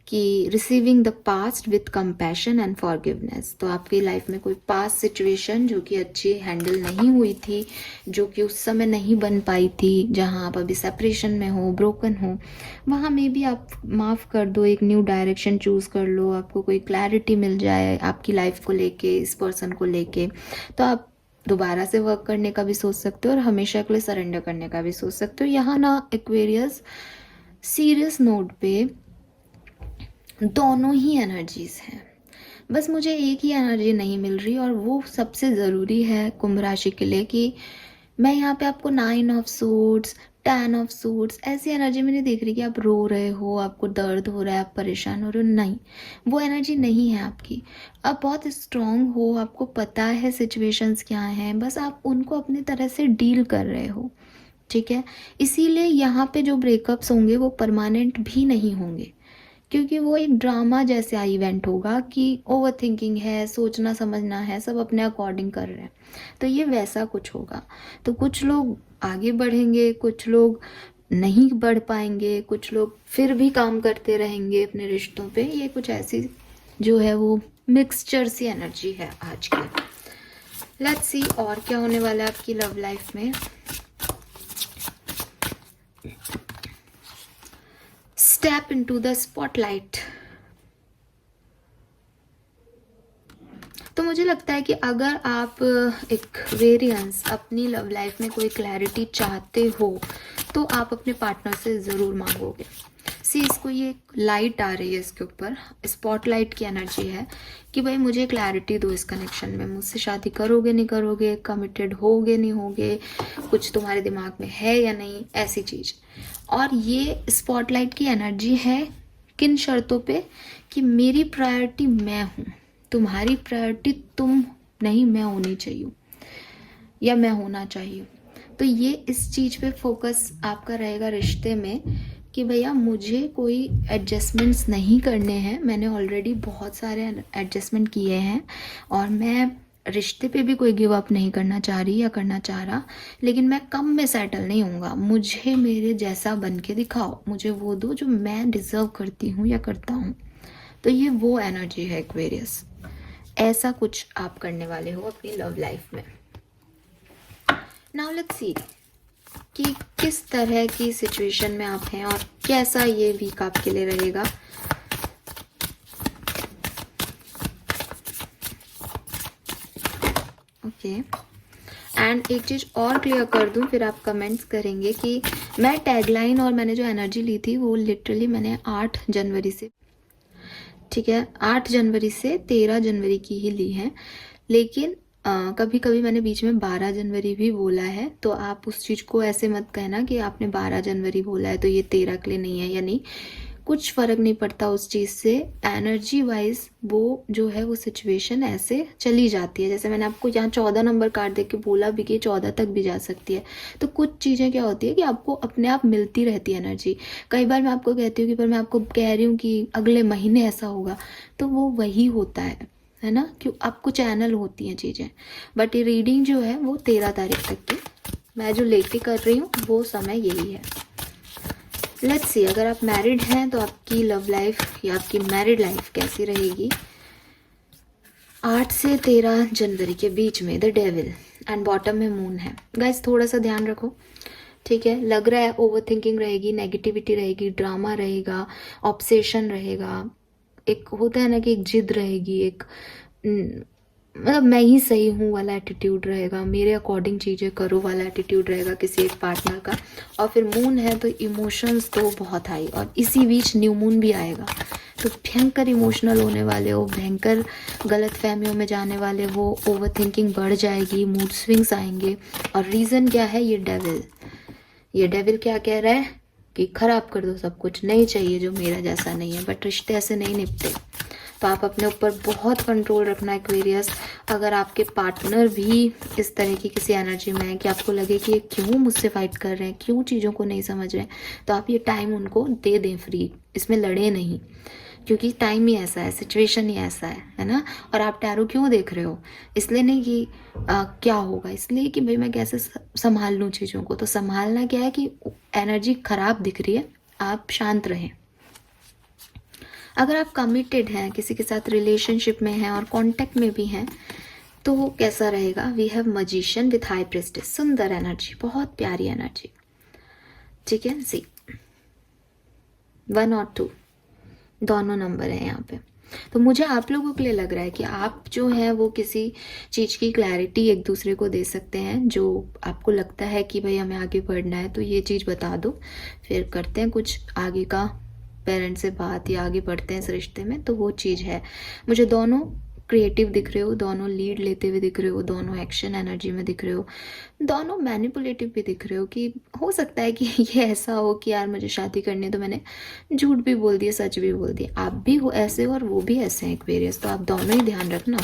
कि receiving the past with compassion and forgiveness. तो आपकी लाइफ में कोई पास्ट सिचुएशन जो कि अच्छी हैंडल नहीं हुई थी, जो कि उस समय नहीं बन पाई थी, जहां आप अभी सेपरेशन में हो, ब्रोकन हो, वहां में भी आप माफ़ कर दो, एक न्यू डायरेक्शन चूज़ कर लो, आपको कोई क्लैरिटी मिल जाए आपकी लाइफ को लेके, इस पर्सन को लेके, तो आप दोबारा से वर्क करने का भी सोच सकते हो और हमेशा के लिए सरेंडर करने का भी सोच सकते हो। यहाँ ना एक्वेरियस सीरियस नोट पे दोनों ही एनर्जीज हैं, बस मुझे एक ही एनर्जी नहीं मिल रही और वो सबसे ज़रूरी है कुंभ राशि के लिए कि मैं यहाँ पे आपको 9 ऑफ सूट्स, 10 ऑफ सूट्स ऐसी एनर्जी में नहीं देख रही कि आप रो रहे हो, आपको दर्द हो रहा है, आप परेशान हो रहे हो, नहीं, वो एनर्जी नहीं है आपकी। आप बहुत स्ट्रांग हो, आपको पता है सिचुएशंस क्या हैं, बस आप उनको अपनी तरह से डील कर रहे हो, ठीक है। इसीलिए यहाँ पे जो ब्रेकअप्स होंगे वो परमानेंट भी नहीं होंगे, क्योंकि वो एक ड्रामा जैसा इवेंट होगा कि ओवर थिंकिंग है, सोचना समझना है, सब अपने अकॉर्डिंग कर रहे हैं, तो ये वैसा कुछ होगा। तो कुछ लोग आगे बढ़ेंगे, कुछ लोग नहीं बढ़ पाएंगे, कुछ लोग फिर भी काम करते रहेंगे अपने रिश्तों पे। ये कुछ ऐसी जो है वो मिक्सचर सी एनर्जी है आज की। लेट्स सी और क्या होने वाला है आपकी लव लाइफ में। Step into the spotlight. तो मुझे लगता है कि अगर आप एक वेरिएंस अपनी लव लाइफ में कोई क्लैरिटी चाहते हो तो आप अपने पार्टनर से ज़रूर मांगोगे। सी इसको ये लाइट आ रही है इसके ऊपर, स्पॉटलाइट की एनर्जी है कि भाई मुझे क्लैरिटी दो इस कनेक्शन में, मुझसे शादी करोगे नहीं करोगे, कमिटेड होगे नहीं होगे, कुछ तुम्हारे दिमाग में है या नहीं, ऐसी चीज़। और ये स्पॉटलाइट की एनर्जी है किन शर्तों पे कि मेरी प्रायोरिटी मैं हूँ, तुम्हारी प्रायोरिटी तुम नहीं मैं होनी चाहिए या मैं होना चाहिए। तो ये इस चीज़ पे फोकस आपका रहेगा रिश्ते में कि भैया मुझे कोई एडजस्टमेंट्स नहीं करने हैं, मैंने ऑलरेडी बहुत सारे एडजस्टमेंट किए हैं और मैं रिश्ते पे भी कोई गिव अप नहीं करना चाह रही या करना चाह रहा, लेकिन मैं कम में सेटल नहीं होऊंगा। मुझे मेरे जैसा बन के दिखाओ, मुझे वो दो जो मैं डिज़र्व करती हूँ या करता हूँ। तो ये वो एनर्जी है एक्वेरियस। ऐसा कुछ आप करने वाले हो अपनी लव लाइफ में। नाउ लेट्स सी कि किस तरह की सिचुएशन में आप हैं और कैसा ये वीक आपके लिए रहेगा। ओके, एंड एक चीज़ और क्लियर कर दूं, फिर आप कमेंट्स करेंगे कि मैं टैगलाइन और मैंने जो एनर्जी ली थी वो लिटरली मैंने 8 जनवरी से, ठीक है, 8 जनवरी से 13 जनवरी की ही ली है। लेकिन कभी कभी मैंने बीच में 12 जनवरी भी बोला है, तो आप उस चीज़ को ऐसे मत कहना कि आपने 12 जनवरी बोला है तो ये 13 के लिए नहीं है या नहीं। कुछ फ़र्क नहीं पड़ता उस चीज़ से, एनर्जी वाइज वो जो है वो सिचुएशन ऐसे चली जाती है। जैसे मैंने आपको यहाँ 14 नंबर कार्ड दे के बोला भी कि 14 तक भी जा सकती है। तो कुछ चीज़ें क्या होती है कि आपको अपने आप मिलती रहती है एनर्जी। कई बार मैं आपको कहती हूँ कि पर मैं आपको कह रही हूँ कि अगले महीने ऐसा होगा, तो वो वही होता है ना, क्यों आपको चैनल होती हैं चीज़ें। बट ये रीडिंग जो है वो 13 तारीख तक की मैं जो लेके कर रही हूँ वो समय यही है। लेट्स सी, अगर आप मैरिड हैं तो आपकी लव लाइफ या आपकी मैरिड लाइफ कैसी रहेगी 8 से 13 जनवरी के बीच में। द डेविल एंड बॉटम में मून है। गाइस थोड़ा सा ध्यान रखो, ठीक है। लग रहा है ओवर थिंकिंग रहेगी, नेगेटिविटी रहेगी, ड्रामा रहेगा, ऑब्सेशन रहेगा, एक होता है ना कि एक जिद रहेगी, एक मतलब मैं ही सही हूँ वाला एटीट्यूड रहेगा, मेरे अकॉर्डिंग चीज़ें करो वाला एटीट्यूड रहेगा किसी एक पार्टनर का। और फिर मून है तो इमोशंस तो बहुत हाई, और इसी बीच न्यू मून भी आएगा तो भयंकर इमोशनल होने वाले हो, भयंकर गलत फहमियों में जाने वाले हो, ओवर थिंकिंग बढ़ जाएगी, मूड स्विंग्स आएंगे। और रीज़न क्या है, ये डेविल क्या कह रहा है कि खराब कर दो सब कुछ, नहीं चाहिए जो मेरा जैसा नहीं है। बट रिश्ते ऐसे नहीं निपटे, तो आप अपने ऊपर बहुत कंट्रोल रखना एक्वेरियस। अगर आपके पार्टनर भी इस तरह की किसी एनर्जी में है कि आपको लगे कि ये क्यों मुझसे फाइट कर रहे हैं, क्यों चीज़ों को नहीं समझ रहे हैं, तो आप ये टाइम उनको दे दें फ्री, इसमें लड़े नहीं, क्योंकि टाइम ही ऐसा है, सिचुएशन ही ऐसा है ना। और आप टैरो क्यों देख रहे हो, इसलिए नहीं कि क्या होगा, इसलिए कि भाई मैं कैसे संभाल लूँ चीज़ों को। तो संभालना क्या है कि एनर्जी खराब दिख रही है, आप शांत रहें। अगर आप कमिटेड हैं, किसी के साथ रिलेशनशिप में हैं और कांटेक्ट में भी हैं, तो कैसा रहेगा। We have magician with high prestige, सुंदर एनर्जी, बहुत प्यारी एनर्जी, ठीक है। सी 1 और 2 दोनों नंबर है यहाँ पे। तो मुझे आप लोगों के लिए लग रहा है कि आप जो है वो किसी चीज़ की क्लैरिटी एक दूसरे को दे सकते हैं। जो आपको लगता है कि भाई हमें आगे बढ़ना है तो ये चीज़ बता दो, फिर करते हैं कुछ आगे का, पेरेंट्स से बात या आगे बढ़ते हैं इस रिश्ते में। तो वो चीज़ है। मुझे दोनों क्रिएटिव दिख रहे हो, दोनों लीड लेते हुए दिख रहे हो, दोनों एक्शन एनर्जी में दिख रहे हो, दोनों मैनिपुलेटिव भी दिख रहे हो। कि हो सकता है कि ये ऐसा हो कि यार मुझे शादी करनी है तो मैंने झूठ भी बोल दिया, सच भी बोल दिया। आप भी हो ऐसे हो और वो भी ऐसे हैं एक्वेरियस, तो आप दोनों ही ध्यान रखना,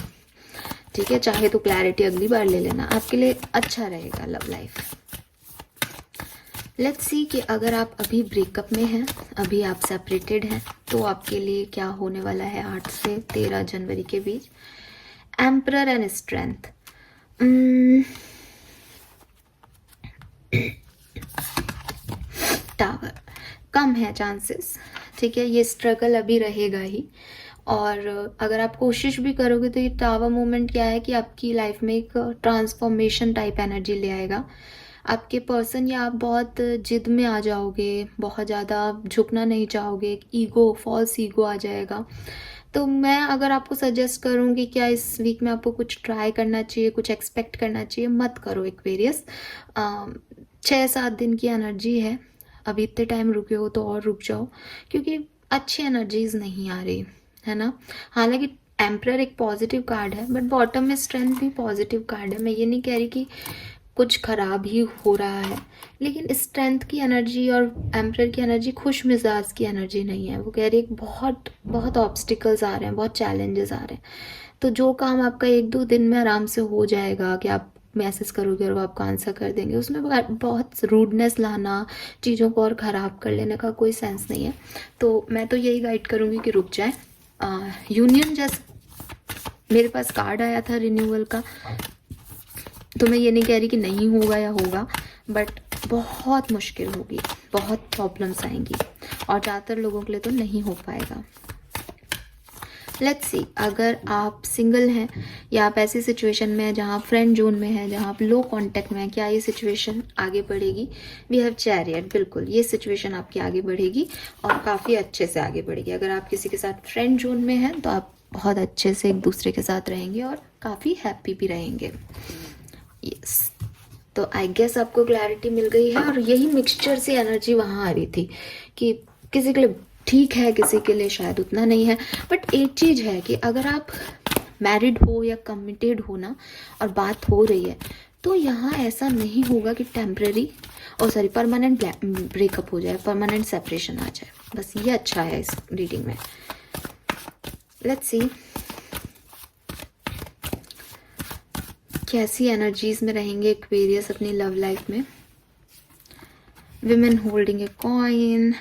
ठीक है। चाहे तो क्लैरिटी अगली बार ले लेना, आपके लिए अच्छा रहेगा लव लाइफ। लेट्स सी कि अगर आप अभी ब्रेकअप में हैं, अभी आप सेपरेटेड हैं, तो आपके लिए क्या होने वाला है 8 से 13 जनवरी के बीच। एम्परर एंड स्ट्रेंथ, टावर कम है चांसेस, ठीक है। ये स्ट्रगल अभी रहेगा ही, और अगर आप कोशिश भी करोगे तो ये टावर मोमेंट क्या है कि आपकी लाइफ में एक ट्रांसफॉर्मेशन टाइप एनर्जी ले आएगा। आपके पर्सन या आप बहुत जिद में आ जाओगे, बहुत ज़्यादा झुकना नहीं चाहोगे, एक ईगो, फॉल्स ईगो आ जाएगा। तो मैं अगर आपको सजेस्ट करूँगी क्या इस वीक में आपको कुछ ट्राई करना चाहिए, कुछ एक्सपेक्ट करना चाहिए, मत करो एक्वेरियस। 6-7 दिन की एनर्जी है, अभी इतने टाइम रुके हो तो और रुक जाओ, क्योंकि अच्छी एनर्जीज नहीं आ रही है ना। हालांकि एम्परर एक पॉजिटिव कार्ड है, बट बॉटम में स्ट्रेंथ भी पॉजिटिव कार्ड है। मैं ये नहीं कह रही कि कुछ खराब ही हो रहा है, लेकिन स्ट्रेंथ की एनर्जी और एम्परर की एनर्जी खुश मिजाज की एनर्जी नहीं है। वो कह रही है बहुत बहुत ऑब्स्टिकल्स आ रहे हैं, बहुत चैलेंजेस आ रहे हैं। तो जो काम आपका 1-2 दिन में आराम से हो जाएगा कि आप मैसेज करोगे और वो आपको आंसर कर देंगे, उसमें बहुत रूडनेस लाना, चीज़ों को और ख़राब कर लेने का कोई सेंस नहीं है। तो मैं तो यही गाइड करूँगी कि रुक जाए। यूनियन जैसे मेरे पास कार्ड आया था रिन्यूअल का, तो मैं ये नहीं कह रही कि नहीं होगा या होगा, बट बहुत मुश्किल होगी, बहुत प्रॉब्लम्स आएंगी, और ज़्यादातर लोगों के लिए तो नहीं हो पाएगा। लेट्स सी, अगर आप सिंगल हैं या आप ऐसी सिचुएशन में हैं जहाँ आप फ्रेंड जोन में हैं, जहाँ आप लो कांटेक्ट में हैं, क्या ये सिचुएशन आगे बढ़ेगी। वी हैव चैरियट, बिल्कुल ये सिचुएशन आपकी आगे बढ़ेगी और काफ़ी अच्छे से आगे बढ़ेगी। अगर आप किसी के साथ फ्रेंड जोन में हैं तो आप बहुत अच्छे से एक दूसरे के साथ रहेंगे और काफ़ी हैप्पी भी रहेंगे। यस, तो आई गेस आपको क्लैरिटी मिल गई है। और यही मिक्सचर सी एनर्जी वहाँ आ रही थी कि किसी के लिए ठीक है, किसी के लिए शायद उतना नहीं है। बट एक चीज़ है कि अगर आप मैरिड हो या कमिटेड हो ना और बात हो रही है, तो यहाँ ऐसा नहीं होगा कि टेम्पररी परमानेंट ब्रेकअप हो जाए, परमानेंट सेपरेशन आ जाए। बस ये अच्छा है इस रीडिंग में। लेट्स सी कैसी एनर्जीज में रहेंगे एक्वेरियस अपनी लव लाइफ में। Women holding a coin.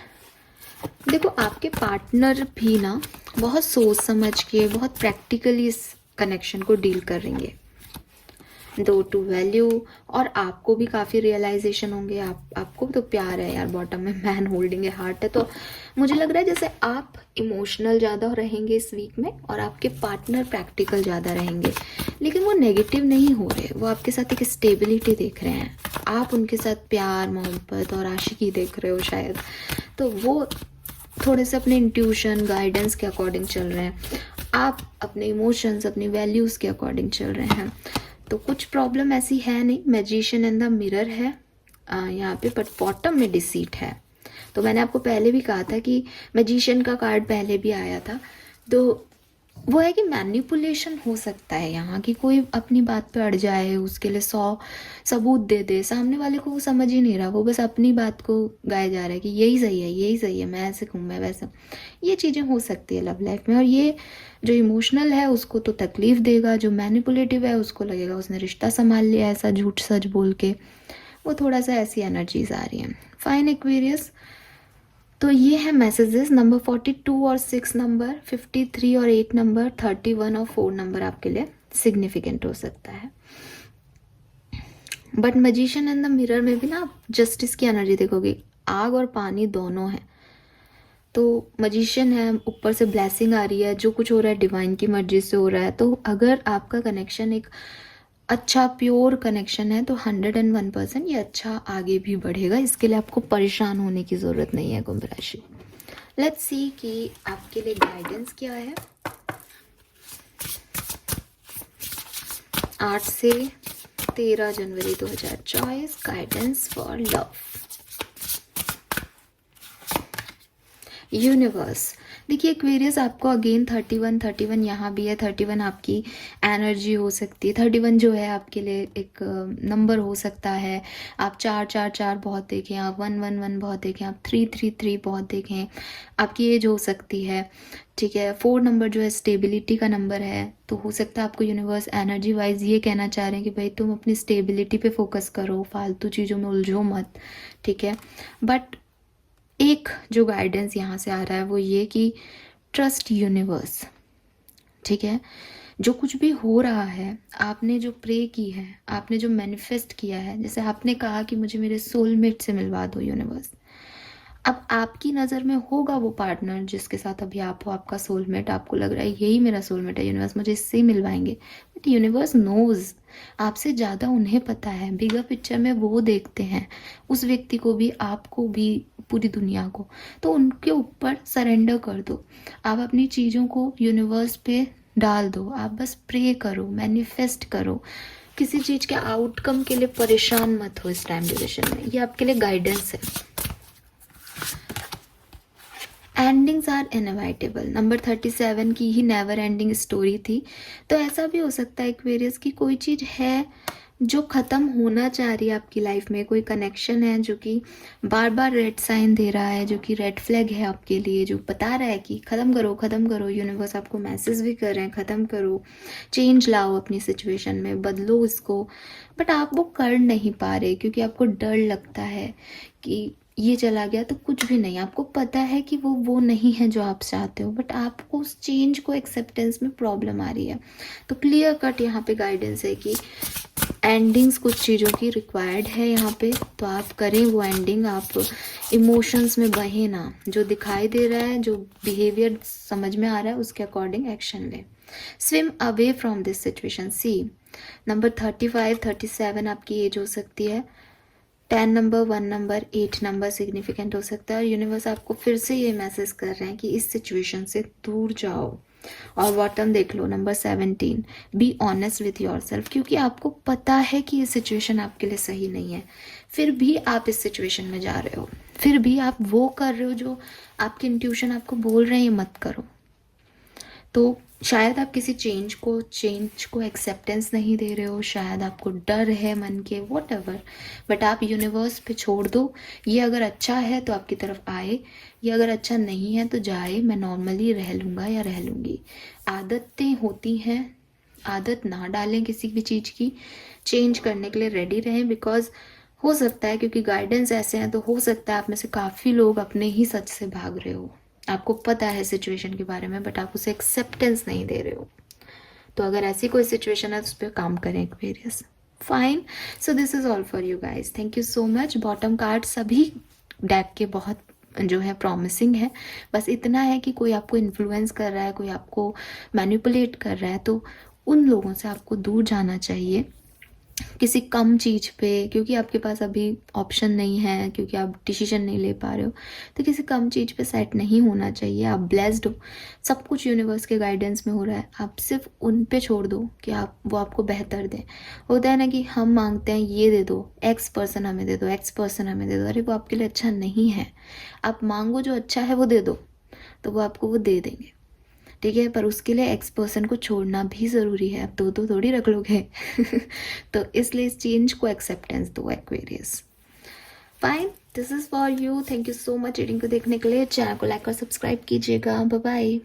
देखो आपके पार्टनर भी ना बहुत सोच समझ के, बहुत प्रैक्टिकली इस कनेक्शन को डील करेंगे। 2 टू वैल्यू। और आपको भी काफ़ी रियलाइजेशन होंगे। आपको तो प्यार है यार, बॉटम में मैन होल्डिंग ए हार्ट है। तो मुझे लग रहा है जैसे आप इमोशनल ज़्यादा रहेंगे इस वीक में और आपके पार्टनर प्रैक्टिकल ज़्यादा रहेंगे। लेकिन वो नेगेटिव नहीं हो रहे, वो आपके साथ एक स्टेबिलिटी देख रहे हैं। आप उनके साथ प्यार, मोहब्बत और आशिकी देख रहे हो शायद। तो वो थोड़े से अपने इंट्यूशन, गाइडेंस के अकॉर्डिंग चल रहे हैं। आप अपने इमोशंस, अपनी वैल्यूज़ के अकॉर्डिंग चल रहे हैं। तो कुछ प्रॉब्लम ऐसी है नहीं। मैजिशियन एंड द मिरर है यहाँ पे, बट बॉटम में डिसीट है। तो मैंने आपको पहले भी कहा था कि मैजिशियन का कार्ड पहले भी आया था। तो वो है कि मैनिपुलेशन हो सकता है यहाँ की, कोई अपनी बात पे अड़ जाए, उसके लिए 100 सबूत दे दे, सामने वाले को वो समझ ही नहीं रहा, वो बस अपनी बात को गाया जा रहा है कि यही सही है, यही सही है, मैं ऐसे कहूँ, मैं वैसा। ये चीज़ें हो सकती है लव लाइफ में। और ये जो इमोशनल है उसको तो तकलीफ देगा, जो मैनिपुलेटिव है उसको लगेगा उसने रिश्ता संभाल लिया ऐसा झूठ सच बोल के। वो थोड़ा सा ऐसी एनर्जीज आ रही हैं। Fine Aquarius. तो ये है मैसेजेस। नंबर 42 और 6 नंबर, 53 और 8 नंबर, 31 और 4 नंबर आपके लिए सिग्निफिकेंट हो सकता है। But magician and the mirror में भी ना आप जस्टिस की एनर्जी देखोगे। आग और पानी दोनों है। तो मैजिशियन है, ऊपर से ब्लेसिंग आ रही है, जो कुछ हो रहा है डिवाइन की मर्जी से हो रहा है। तो अगर आपका कनेक्शन एक अच्छा प्योर कनेक्शन है तो 101% ये अच्छा आगे भी बढ़ेगा। इसके लिए आपको परेशान होने की ज़रूरत नहीं है कुंभ राशि। लेट्स सी कि आपके लिए गाइडेंस क्या है 8 से 13 जनवरी 2024। Guidance for love. यूनिवर्स। देखिए एक्वेरियस, आपको अगेन 31 यहाँ भी है। 31 आपकी एनर्जी हो सकती है। 31 जो है आपके लिए एक नंबर हो सकता है। आप 4 बहुत देखें, आप 1 बहुत देखें, आप 3 बहुत देखें, आपकी एज हो सकती है। ठीक है। 4 नंबर जो है स्टेबिलिटी का नंबर है। तो हो सकता है आपको यूनिवर्स एनर्जी वाइज ये कहना चाह रहे हैं कि भाई तुम अपनी स्टेबिलिटी पे फोकस करो, फालतू चीज़ों में उलझो मत। ठीक है। बट एक जो गाइडेंस यहाँ से आ रहा है वो ये कि ट्रस्ट यूनिवर्स। ठीक है। जो कुछ भी हो रहा है, आपने जो प्रे की है, आपने जो मैनिफेस्ट किया है, जैसे आपने कहा कि मुझे मेरे सोलमेट से मिलवा दो यूनिवर्स। अब आपकी नज़र में होगा वो पार्टनर जिसके साथ अभी आप हो, आपका सोलमेट, आपको लग रहा है यही मेरा सोलमेट है, यूनिवर्स मुझे इससे ही मिलवाएंगे। बट यूनिवर्स नोज, आपसे ज़्यादा उन्हें पता है। बिगर पिक्चर में वो देखते हैं, उस व्यक्ति को भी, आपको भी, पूरी दुनिया को। तो उनके ऊपर सरेंडर कर दो। आप अपनी चीज़ों को यूनिवर्स पे डाल दो। आप बस प्रे करो, मैनिफेस्ट करो। किसी चीज़ के आउटकम के लिए परेशान मत हो इस टाइम ड्यूरेशन में। ये आपके लिए गाइडेंस है। Endings are inevitable. नंबर 37 की ही नेवर एंडिंग स्टोरी थी। तो ऐसा भी हो सकता है एक्वेरियस की कोई चीज़ है जो ख़त्म होना चाह रही है आपकी लाइफ में। कोई कनेक्शन है जो कि बार बार रेड साइन दे रहा है, जो कि रेड फ्लैग है आपके लिए, जो बता रहा है कि ख़त्म करो, ख़त्म करो। यूनिवर्स आपको मैसेज भी कर रहे हैं ख़त्म करो, चेंज लाओ अपनी सिचुएशन में, बदलो इसको। बट आप वो कर नहीं पा रहे क्योंकि आपको डर लगता है कि ये चला गया तो कुछ भी नहीं। आपको पता है कि वो नहीं है जो आप चाहते हो, बट आपको उस चेंज को एक्सेप्टेंस में प्रॉब्लम आ रही है। तो क्लियर कट यहाँ पे गाइडेंस है कि एंडिंग्स कुछ चीज़ों की रिक्वायर्ड है यहाँ पे। तो आप करें वो एंडिंग। आप इमोशंस में बहे ना। जो दिखाई दे रहा है, जो बिहेवियर समझ में आ रहा है, उसके अकॉर्डिंग एक्शन लें। Swim away from this situation. See number 35, 37 आपकी एज हो सकती है। 10 नंबर, 1 नंबर, 8 नंबर सिग्निफिकेंट हो सकता है। और यूनिवर्स आपको फिर से ये मैसेज कर रहे हैं कि इस सिचुएशन से दूर जाओ। और बॉटम देख लो number 17, be honest with yourself, क्योंकि आपको पता है कि ये सिचुएशन आपके लिए सही नहीं है, फिर भी आप इस सिचुएशन में जा रहे हो, फिर भी आप वो कर रहे हो जो आपके इंट्यूशन आपको बोल रहे हैं ये मत करो। तो शायद आप किसी चेंज को एक्सेप्टेंस नहीं दे रहे हो, शायद आपको डर है मन के, वॉट एवर, बट आप यूनिवर्स पे छोड़ दो। ये अगर अच्छा है तो आपकी तरफ आए, ये अगर अच्छा नहीं है तो जाए, मैं नॉर्मली रह लूँगा या रह लूँगी। आदतें होती हैं, आदत ना डालें किसी भी चीज़ की, चेंज करने के लिए रेडी रहें, बिकॉज हो सकता है, क्योंकि गाइडेंस ऐसे हैं तो हो सकता है आप में से काफ़ी लोग अपने ही सच से भाग रहे हो। आपको पता है सिचुएशन के बारे में, बट आप उसे एक्सेप्टेंस नहीं दे रहे हो। तो अगर ऐसी कोई सिचुएशन है तो उस पर काम करें Aquarius. Fine, so this is all for you guys, thank you so much. Bottom card सभी डेक के बहुत जो है प्रॉमिसिंग है, बस इतना है कि कोई आपको इन्फ्लुएंस कर रहा है, कोई आपको मैनिपुलेट कर रहा है, तो उन लोगों से आपको दूर जाना चाहिए किसी कम चीज़ पे, क्योंकि आपके पास अभी ऑप्शन नहीं है, क्योंकि आप डिसीजन नहीं ले पा रहे हो, तो किसी कम चीज़ पे सेट नहीं होना चाहिए। आप ब्लेस्ड हो, सब कुछ यूनिवर्स के गाइडेंस में हो रहा है, आप सिर्फ उन पे छोड़ दो कि वो आपको बेहतर दें। होता है ना कि हम मांगते हैं ये दे दो, एक्स पर्सन हमें दे दो, एक्स पर्सन हमें दे दो, अरे वो आपके लिए अच्छा नहीं है। आप मांगो जो अच्छा है वो दे दो, तो वो आपको वो दे देंगे, ठीक है, पर उसके लिए एक्स पर्सन को छोड़ना भी ज़रूरी है, अब दो थोड़ी रख लोगे तो इसलिए इस चेंज को एक्सेप्टेंस दो Aquarius. Fine, this is for you, thank you so much reading को देखने के लिए। चैनल को लाइक और सब्सक्राइब कीजिएगा, बाय बाय।